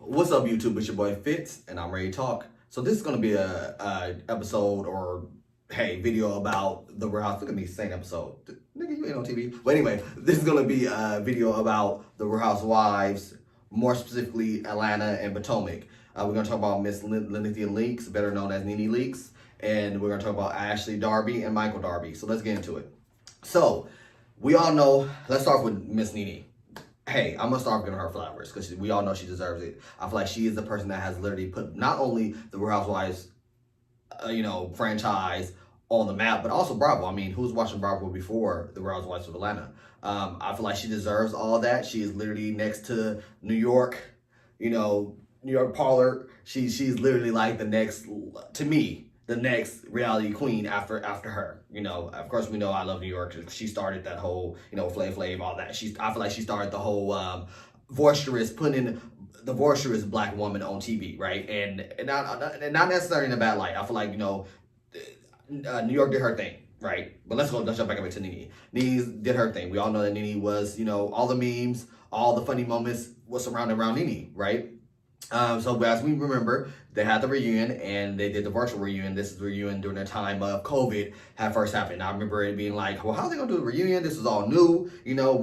What's up, YouTube? It's your boy Fitz, and I'm ready to talk. So this is gonna be a episode or video about the Real House. Look at me saying episode, nigga. You ain't on TV. But anyway, this is gonna be a video about the Real Housewives, more specifically Atlanta and Potomac. We're gonna talk about Miss Lynithia Leakes, better known as Nene Leakes, and we're gonna talk about Ashley Darby and Michael Darby. So let's get into it. So we all know. Let's start with Miss Nene. Hey, I'm gonna start giving her flowers because we all know she deserves it. I feel like she is the person that has literally put not only the Real Housewives, franchise on the map, but also Bravo. I mean, who was watching Bravo before the Real Housewives of Atlanta? I feel like she deserves all that. She is literally next to New York, New York parlor. She's literally like the next, to me, the next reality queen after her. Of course we know I love New York. She started that whole, Flav, all that. I feel like she started the whole putting the boisterous black woman on TV, right? And not necessarily in a bad light. I feel like, New York did her thing, right? But let's jump back over to Nene. Nene did her thing. We all know that Nene was, all the memes, all the funny moments was surrounded around Nene, right? So as we remember, they had the reunion and they did the virtual reunion. This is the reunion during the time of COVID had first happened. I remember it being like, well, how are they gonna do the reunion? This is all new. We all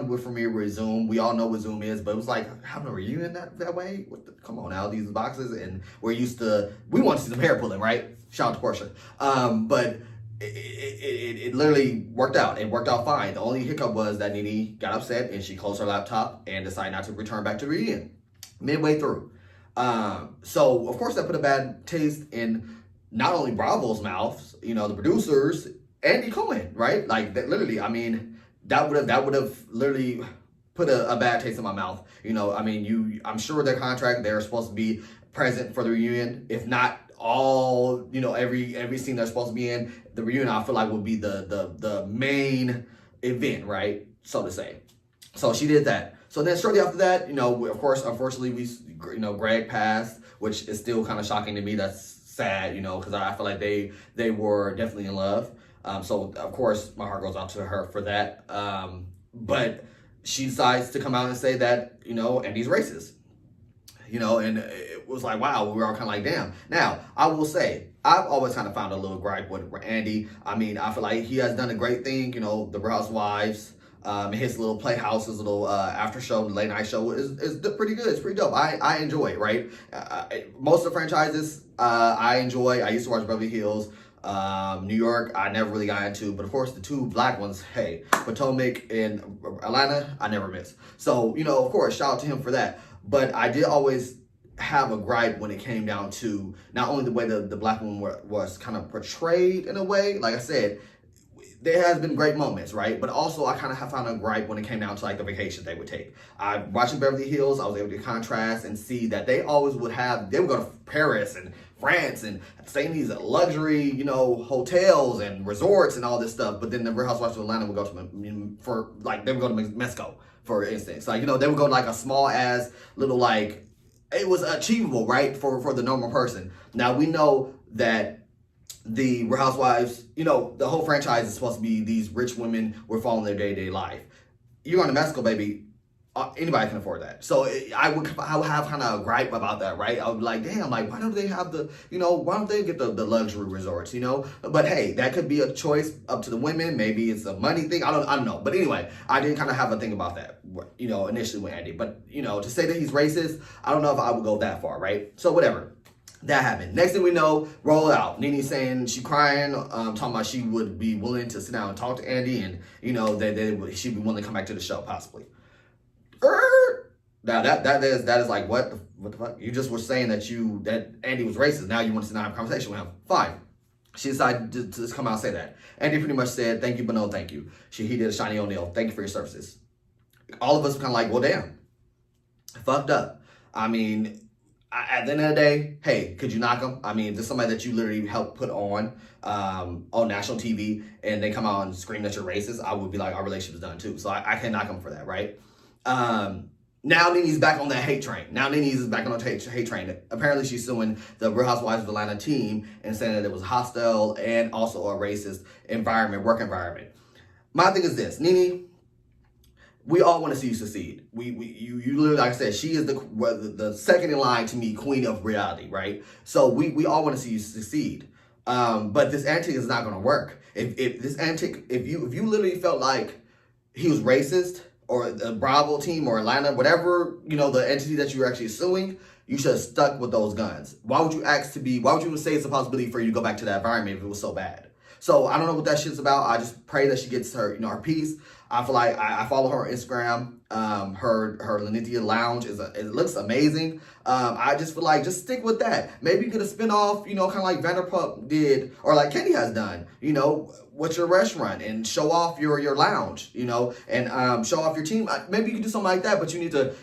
knew it familiar with Zoom. We all know what Zoom is, but it was like having a reunion that way. Come on now, these boxes, and we want to see some hair pulling, right? Shout out to Portia. But it literally worked out. It worked out fine. The only hiccup was that Nene got upset and she closed her laptop and decided not to return back to the reunion midway through. So of course that put a bad taste in not only Bravo's mouths, the producers, Andy Cohen, right? Like that literally, I mean, that would have literally put a bad taste in my mouth. I'm sure their contract, they're supposed to be present for the reunion. If not all, every scene they're supposed to be in, the reunion I feel like would be the main event, right? So to say. So she did that. So then shortly after that, of course, unfortunately, Greg passed, which is still kind of shocking to me. That's sad, because I feel like they were definitely in love. So of course, my heart goes out to her for that. But she decides to come out and say that, Andy's racist. And it was like, wow, we were all kind of like, damn. Now, I will say, I've always kind of found a little gripe with Andy. I mean, I feel like he has done a great thing, the Real Housewives. His little playhouse, his little after show, late night show is pretty good. It's pretty dope. I enjoy it, right? Most of the franchises I enjoy. I used to watch Beverly Hills. New York, I never really got into, but of course the two black ones, hey, Potomac and Atlanta, I never miss. So, of course, shout out to him for that. But I did always have a gripe when it came down to not only the way the black woman was kind of portrayed in a way, like I said, there has been great moments, right? But also I kind of have found a gripe when it came down to like the vacations they would take. Watching Beverly Hills, I was able to contrast and see that they always they would go to Paris and France and stay in these luxury, hotels and resorts and all this stuff. But then the Real Housewives of Atlanta would go they would go to Mexico, for instance. Like, they would go to like a small ass little it was achievable, right? For the normal person. Now we know that the Real Housewives, the whole franchise is supposed to be these rich women who are following their day-to-day life. You're going to Mexico, baby. Anybody can afford that. So I would have kind of a gripe about that, right? I would be like, damn, why don't they have why don't they get the luxury resorts, But hey, that could be a choice up to the women. Maybe it's a money thing. I don't know. But anyway, I did kind of have a thing about that, initially with Andy. But, to say that he's racist, I don't know if I would go that far, right? So whatever. That happened. Next thing we know, roll out. Nene saying she crying, talking about she would be willing to sit down and talk to Andy, and she'd be willing to come back to the show possibly. Now that is like what the fuck? You just were saying that Andy was racist. Now you want to sit down and have a conversation with him. Fine. She decided to just come out and say that. Andy pretty much said, "Thank you, but no, thank you." He did a Shiny O'Neal. Thank you for your services. All of us were kind of like, well, damn, fucked up. I mean. At the end of the day, hey, could you knock them? I mean, if there's somebody that you literally helped put on national TV and they come out and scream that you're racist, I would be like, our relationship is done too. So I can't knock them for that, right? Now Nene's back on that hate train. Hate train. Apparently she's suing the Real Housewives of Atlanta team and saying that it was hostile and also a racist work environment. My thing is this, Nene, we all want to see you succeed. You literally, like I said, she is the second in line to me, queen of reality, right? So we all want to see you succeed. But this antic is not going to work. If this antic, if you literally felt like he was racist, or the Bravo team or Atlanta, whatever, the entity that you were actually suing, you should have stuck with those guns. Why would you say it's a possibility for you to go back to that environment if it was so bad? So I don't know what that shit's about. I just pray that she gets her, her peace. I feel like I follow her on Instagram. Her Lenithia Lounge it looks amazing. I just feel like just stick with that. Maybe you could have spin off, kind of like Vanderpump did, or like Kenny has done, with your restaurant and show off your lounge, and show off your team. Maybe you could do something like that, but you need to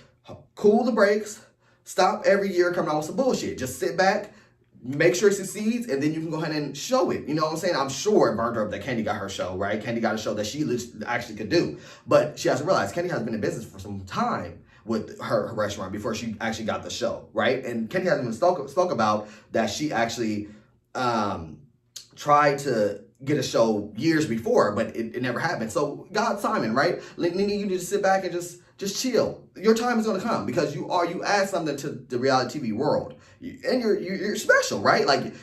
cool the brakes. Stop every year coming out with some bullshit. Just sit back, make sure it succeeds, and then you can go ahead and show it. You know what I'm saying? I'm sure it burned her up that Candy got her show, right? Candy got a show that she actually could do. But she has to realize Candy has been in business for some time with her restaurant before she actually got the show, right? And Candy hasn't even spoke about that she actually tried to get a show years before, but it never happened. So God's timing, right? Nene, you need to sit back and just chill. Your time is going to come because you add something to the reality TV world, and you're special, right? Like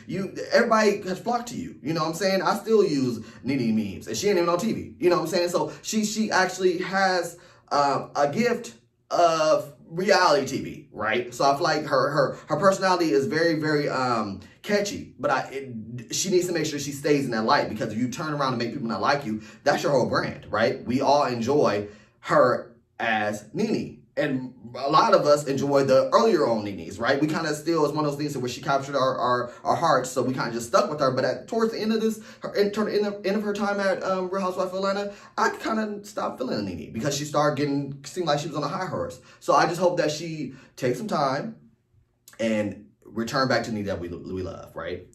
everybody has flocked to you. You know what I'm saying? I still use Nene memes, and she ain't even on TV. You know what I'm saying? So she actually has a gift of reality TV, right? So I feel like her personality is very, very catchy, but she needs to make sure she stays in that light, because if you turn around and make people not like you, that's your whole brand, right? We all enjoy her as Nene, and a lot of us enjoy the earlier on Nenes, right? We kind of still, it's one of those things where she captured our hearts, so we kind of just stuck with her. But towards the end of end of her time at Real Housewives of Atlanta, I kind of stopped feeling Nene because she started seemed like she was on a high horse. So I just hope that she takes some time and return back to Nene that we love, right?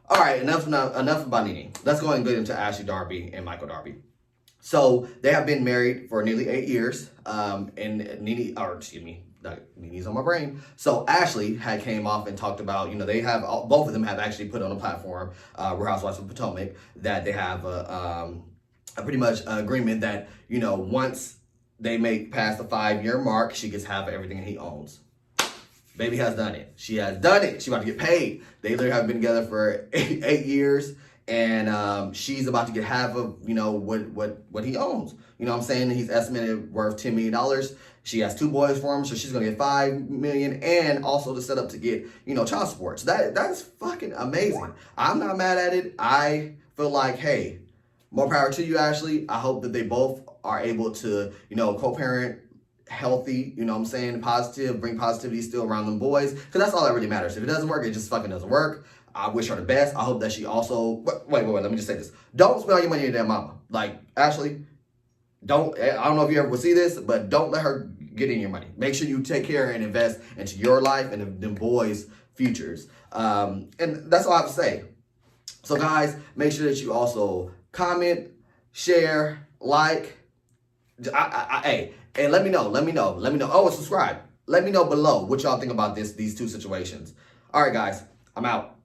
All right, enough about Nene. Let's go ahead and get into Ashley Darby and Michael Darby. So they have been married for nearly 8 years, and Nene's on my brain. So Ashley had came off and talked about, they have, both of them have actually put on a platform, Real Housewives of Potomac, that they have a pretty much agreement that, once they make past the 5-year mark, she gets half of everything he owns. Baby has done it. She has done it. She's about to get paid. They literally have been together for 8 years. And she's about to get half of, what he owns. You know what I'm saying? He's estimated worth $10 million. She has 2 boys for him, so she's going to get $5 million, and also to set up to get, child support. So that's fucking amazing. I'm not mad at it. I feel like, hey, more power to you, Ashley. I hope that they both are able to, co-parent healthy, positive, bring positivity still around them boys, because that's all that really matters. If it doesn't work, it just fucking doesn't work. I wish her the best. I hope that she also... Wait, let me just say this. Don't spend all your money on your damn mama. Like, Ashley, I don't know if you ever will see this, but don't let her get in your money. Make sure you take care and invest into your life and them boys' futures. And that's all I have to say. So, guys, make sure that you also comment, share, like. Hey, and let me know. Oh, and subscribe. Let me know below what y'all think about these 2 situations. All right, guys, I'm out.